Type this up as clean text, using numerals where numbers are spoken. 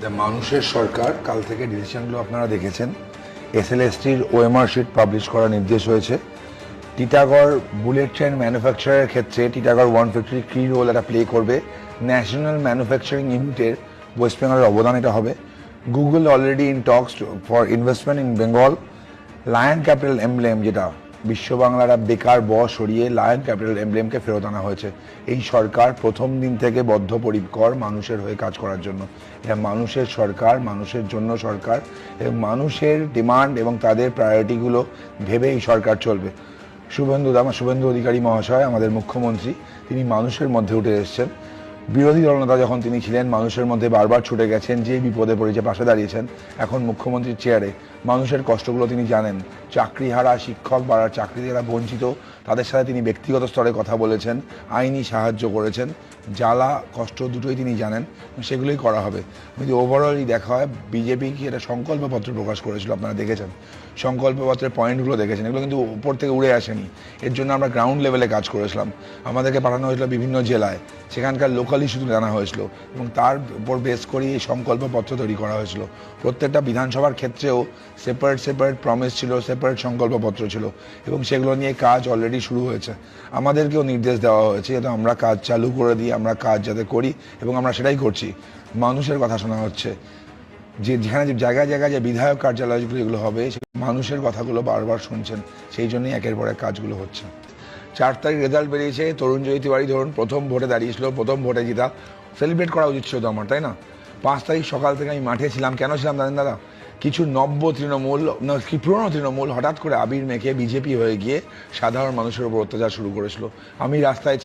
মানুষের সরকার কাল থেকে ডিসিশনগুলো আপনারা দেখেছেন। এসএলএসটির ওএমআর শিট পাবলিশ করার নির্দেশ হয়েছে। টিটাগড় বুলেট ট্রেন ম্যানুফ্যাকচারের ক্ষেত্রে টিটাগড় 150 কি রোল এটা প্লে করবে। ন্যাশনাল ম্যানুফ্যাকচারিং ইউনিটের ওয়েস্ট বেঙ্গলের অবদান এটা হবে। Google already in Tux for investment in Bengal. Lion capital emblem, যেটা বিশ্ব বাংলারা বেকার সরিয়ে লায়ন ক্যাপিটাল এমব্লেমকে ফেরত আনা হয়েছে। এই সরকার প্রথম দিন থেকে বদ্ধপরিকর মানুষের হয়ে কাজ করার জন্য। এটা মানুষের সরকার, মানুষের জন্য সরকার, এবং মানুষের ডিমান্ড এবং তাদের প্রায়োরিটিগুলো ভেবে এই সরকার চলবে। শুভেন্দু অধিকারী মহাশয়, আমাদের মুখ্যমন্ত্রী, তিনি মানুষের মধ্যে উঠে এসেছেন। বিরোধী দলনেতা যখন তিনি ছিলেন, মানুষের মধ্যে বারবার ছুটে গেছেন, যে বিপদে পড়েছে পাশে দাঁড়িয়েছেন। এখন মুখ্যমন্ত্রীর চেয়ারে মানুষের কষ্টগুলো তিনি জানেন। চাকরিহারা শিক্ষক বা চাকরি যারা বঞ্চিত, তাদের সাথে তিনি ব্যক্তিগত স্তরে কথা বলেছেন, আইনি সাহায্য করেছেন। জ্বালা কষ্ট দুটোই তিনি জানেন, সেগুলোই করা হবে। যদি ওভারঅলই দেখা হয়, বিজেপি কি একটা সংকল্পপত্র প্রকাশ করেছিল, আপনারা দেখেছেন। সংকল্পপত্রের পয়েন্টগুলো দেখেছেন, এগুলো কিন্তু উপর থেকে উড়ে আসেনি। এর জন্য আমরা গ্রাউন্ড লেভেলে কাজ করেছিলাম। আমাদেরকে পাঠানো হয়েছিল বিভিন্ন জেলায়, সেখানকার লোকাল ইস্যু জানা হয়েছিল, এবং তার উপর বেস করেই এই সংকল্পপত্র তৈরি করা হয়েছিল। প্রত্যেকটা বিধানসভার ক্ষেত্রেও সেপারেট প্রমিস ছিল, সেপারেট সংকল্পপত্র ছিল, এবং সেগুলো নিয়ে কাজ অলরেডি শুরু হয়েছে। আমাদেরকেও নির্দেশ দেওয়া হয়েছে যাতে আমরা কাজ চালু করে দিই, আমরা কাজ যাতে করি, এবং আমরা সেটাই করছি। মানুষের কথা শোনা হচ্ছে, যেখানে যে জায়গায় যে বিধায়ক কার্যালয়গুলো এগুলো হবে, মানুষের কথাগুলো বারবার শুনছেন, সেই জন্যই একের পর এক কাজগুলো হচ্ছে। 4 তারিখ রেজাল্ট বেরিয়েছে। তরুণজয়ী তিওয়ারি ধরুন প্রথম ভোটে দাঁড়িয়েছিল, প্রথম ভোটে জিতা, সেলিব্রেট করা উচিত ছিল তো আমার, তাই না? 5 তারিখ সকাল থেকে আমি মাঠে ছিলাম। কেন ছিলাম জানেন দাদা? কিছু নব্য তৃণমূল, কি পুরনো তৃণমূল হঠাৎ করে আবির মেখে বিজেপি হয়ে গিয়ে সাধারণ মানুষের উপর অত্যাচার শুরু করেছিল। আমি রাস্তায়